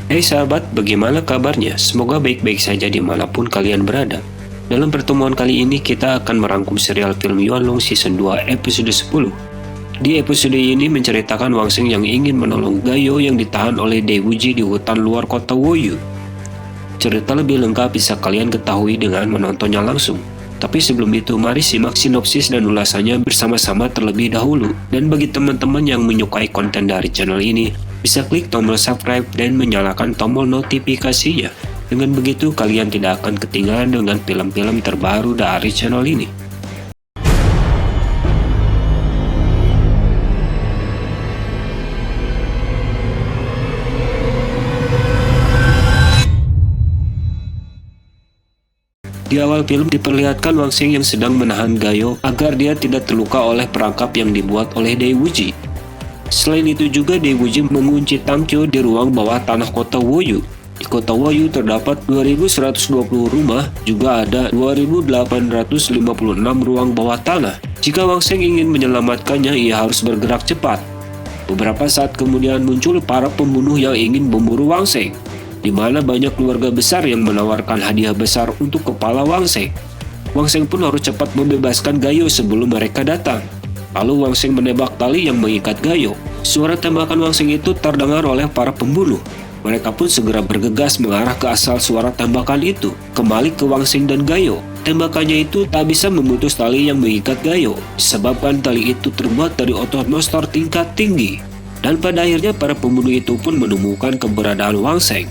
Hai sahabat, bagaimana kabarnya? Semoga baik-baik saja dimanapun kalian berada. Dalam pertemuan kali ini kita akan merangkum serial film Yuan Long Season 2 episode 10. Di episode ini menceritakan Wang Sheng yang ingin menolong Gayo yang ditahan oleh Dai Wuji di hutan luar kota Woyu. Cerita lebih lengkap bisa kalian ketahui dengan menontonnya langsung. Tapi sebelum itu, mari simak sinopsis dan ulasannya bersama-sama terlebih dahulu. Dan bagi teman-teman yang menyukai konten dari channel ini, bisa klik tombol subscribe dan menyalakan tombol notifikasinya. Dengan begitu, kalian tidak akan ketinggalan dengan film-film terbaru dari channel ini. Di awal film diperlihatkan Wang Sheng yang sedang menahan Gayo agar dia tidak terluka oleh perangkap yang dibuat oleh Dai Wuji. Selain itu juga Dai Wuji mengunci Tang Qiu di ruang bawah tanah kota Woyu. Di kota Woyu terdapat 2120 rumah, juga ada 2856 ruang bawah tanah. Jika Wang Sheng ingin menyelamatkannya, ia harus bergerak cepat. Beberapa saat kemudian muncul para pembunuh yang ingin memburu Wang Sheng, di mana banyak keluarga besar yang menawarkan hadiah besar untuk kepala Wang Sheng. Wang Sheng pun harus cepat membebaskan Gayo sebelum mereka datang. Lalu Wang Sheng menembak tali yang mengikat Gayo. Suara tembakan Wang Sheng itu terdengar oleh para pembunuh. Mereka pun segera bergegas mengarah ke asal suara tembakan itu, kembali ke Wang Sheng dan Gayo. Tembakannya itu tak bisa memutus tali yang mengikat Gayo, disebabkan tali itu terbuat dari otot monster tingkat tinggi. Dan pada akhirnya para pembunuh itu pun menemukan keberadaan Wang Sheng.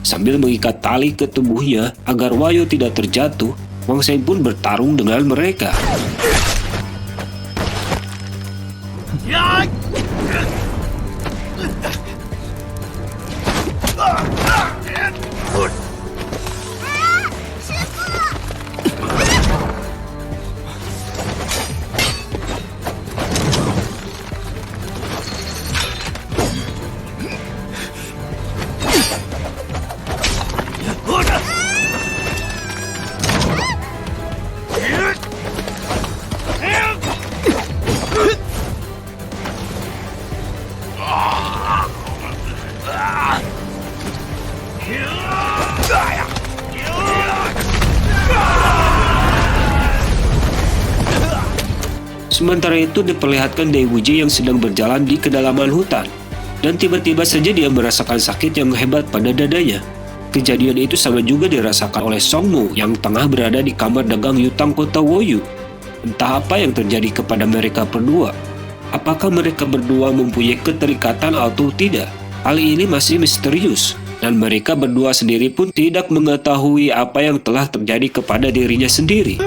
Sambil mengikat tali ke tubuhnya agar Wayu tidak terjatuh, Wang Sheng pun bertarung dengan mereka. Sementara itu diperlihatkan Dai Wuji yang sedang berjalan di kedalaman hutan, dan tiba-tiba saja dia merasakan sakit yang hebat pada dadanya. Kejadian itu sama juga dirasakan oleh Song Mu yang tengah berada di kamar dagang Yutang kota Woyu. Entah apa yang terjadi kepada mereka berdua. Apakah mereka berdua mempunyai keterikatan atau tidak? Hal ini masih misterius, dan mereka berdua sendiri pun tidak mengetahui apa yang telah terjadi kepada dirinya sendiri.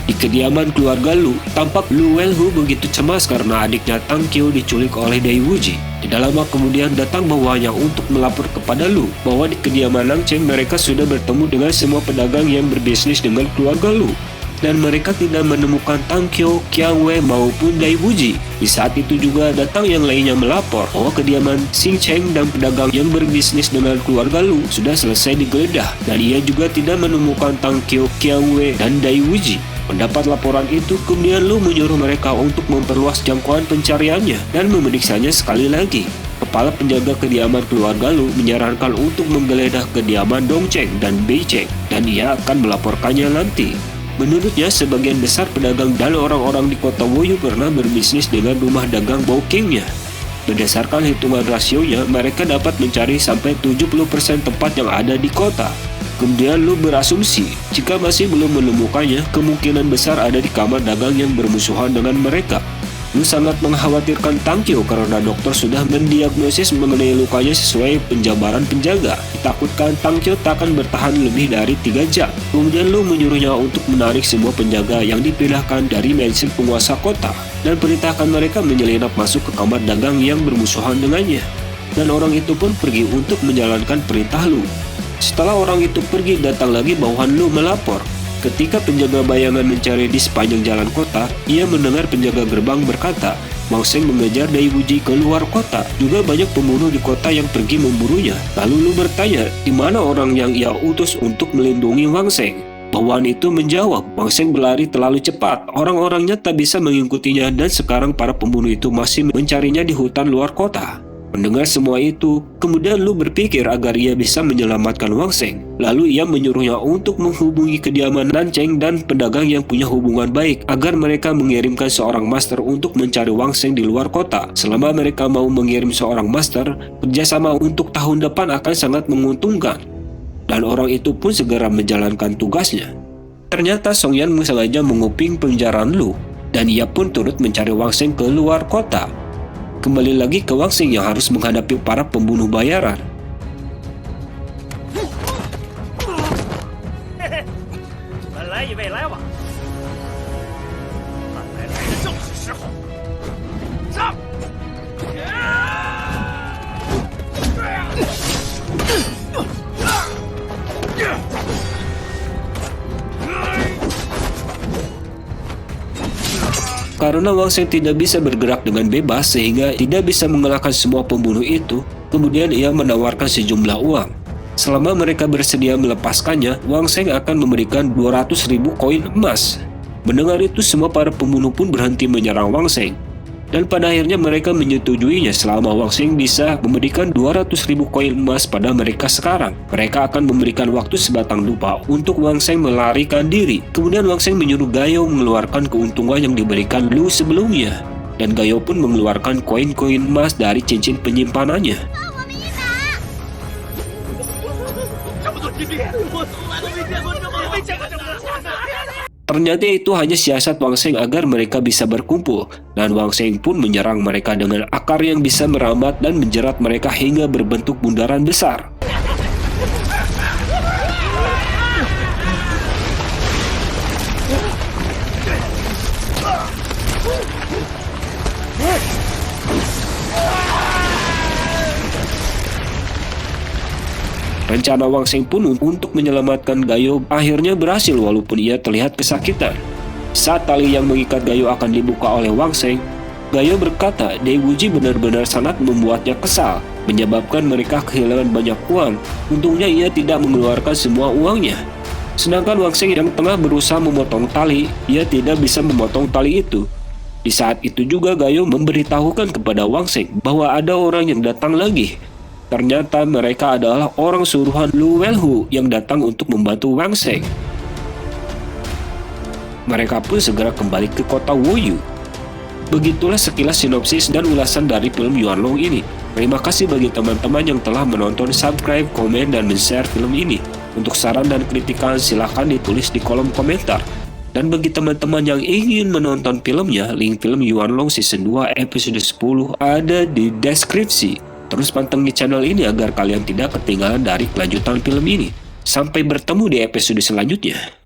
Di kediaman keluarga Lu, tampak Lu Wenhu begitu cemas karena adiknya Tang Qiu diculik oleh Dai Wuji. Tidak lama kemudian datang bawahnya untuk melapor kepada Lu bahwa di kediaman Lang Cheng mereka sudah bertemu dengan semua pedagang yang berbisnis dengan keluarga Lu. Dan mereka tidak menemukan Tang Qiu, Qiang Wei maupun Dai Wuji. Di saat itu juga datang yang lainnya melapor bahwa kediaman Xing Cheng dan pedagang yang berbisnis dengan keluarga Lu sudah selesai digeledah, dan ia juga tidak menemukan Tang Qiu, Qiang Wei, dan Dai Wuji. Mendapat laporan itu, kemudian Lu menyuruh mereka untuk memperluas jangkauan pencariannya dan memeriksanya sekali lagi. Kepala penjaga kediaman keluarga Lu menyarankan untuk menggeledah kediaman Dong Cheng dan Bei Cheng, dan ia akan melaporkannya nanti. Menurutnya, sebagian besar pedagang dan orang-orang di kota Woyu pernah berbisnis dengan rumah dagang Bowking-nya. Berdasarkan hitungan rasionya, mereka dapat mencari sampai 70% tempat yang ada di kota. Kemudian Lu berasumsi, jika masih belum menemukannya, kemungkinan besar ada di kamar dagang yang bermusuhan dengan mereka. Lu sangat mengkhawatirkan Tang Qiu karena dokter sudah mendiagnosis mengenai lukanya sesuai penjabaran penjaga. Ditakutkan Tang Qiu tak akan bertahan lebih dari 3 jam. Kemudian Lu menyuruhnya untuk menarik semua penjaga yang dipindahkan dari mansion penguasa kota dan perintahkan mereka menyelinap masuk ke kamar dagang yang bermusuhan dengannya. Dan orang itu pun pergi untuk menjalankan perintah Lu. Setelah orang itu pergi, datang lagi bawahan Lu melapor. Ketika penjaga bayangan mencari di sepanjang jalan kota, ia mendengar penjaga gerbang berkata Wang Sheng mengejar Dai Wuji ke luar kota. Juga banyak pembunuh di kota yang pergi memburunya. Lalu Lu bertanya, di mana orang yang ia utus untuk melindungi Wang Sheng? Bawahan itu menjawab, Wang Sheng berlari terlalu cepat. Orang-orangnya tak bisa mengikutinya dan sekarang para pembunuh itu masih mencarinya di hutan luar kota. Mendengar semua itu, kemudian Lu berpikir agar ia bisa menyelamatkan Wang Sheng. Lalu ia menyuruhnya untuk menghubungi kediaman Nancheng dan pedagang yang punya hubungan baik agar mereka mengirimkan seorang master untuk mencari Wang Sheng di luar kota. Selama mereka mau mengirim seorang master, kerjasama untuk tahun depan akan sangat menguntungkan. Dan orang itu pun segera menjalankan tugasnya. Ternyata Song Yan sengaja menguping pembicaraan Lu, dan ia pun turut mencari Wang Sheng ke luar kota. Kembali lagi ke Wang Sheng yang harus menghadapi para pembunuh bayaran. Karena Wang Sheng tidak bisa bergerak dengan bebas sehingga tidak bisa mengalahkan semua pembunuh itu, kemudian ia menawarkan sejumlah uang. Selama mereka bersedia melepaskannya, Wang Sheng akan memberikan 200.000 koin emas. Mendengar itu, semua para pembunuh pun berhenti menyerang Wang Sheng. Dan pada akhirnya mereka menyetujuinya selama Wang Sheng bisa memberikan 200.000 koin emas pada mereka sekarang. Mereka akan memberikan waktu sebatang lupa untuk Wang Sheng melarikan diri. Kemudian Wang Sheng menyuruh Gayo mengeluarkan keuntungan yang diberikan Lu sebelumnya. Dan Gayo pun mengeluarkan koin-koin emas dari cincin penyimpanannya. Ternyata itu hanya siasat Wang Sheng agar mereka bisa berkumpul, dan Wang Sheng pun menyerang mereka dengan akar yang bisa merambat dan menjerat mereka hingga berbentuk bundaran besar. Rencana Wang Sheng pun untuk menyelamatkan Gayo akhirnya berhasil walaupun ia terlihat kesakitan. Saat tali yang mengikat Gayo akan dibuka oleh Wang Sheng, Gayo berkata Dai Wuji benar-benar sangat membuatnya kesal, menyebabkan mereka kehilangan banyak uang. Untungnya ia tidak mengeluarkan semua uangnya. Sedangkan Wang Sheng yang tengah berusaha memotong tali, ia tidak bisa memotong tali itu. Di saat itu juga Gayo memberitahukan kepada Wang Sheng bahwa ada orang yang datang lagi. Ternyata mereka adalah orang suruhan Lu Wenhu yang datang untuk membantu Wang Sheng. Mereka pun segera kembali ke kota Wuyu. Begitulah sekilas sinopsis dan ulasan dari film Yuanlong ini. Terima kasih bagi teman-teman yang telah menonton, subscribe, komen, dan men-share film ini. Untuk saran dan kritikan silahkan ditulis di kolom komentar. Dan bagi teman-teman yang ingin menonton filmnya, link film Yuanlong Season 2 episode 10 ada di deskripsi. Terus pantengin channel ini agar kalian tidak ketinggalan dari kelanjutan film ini. Sampai bertemu di episode selanjutnya.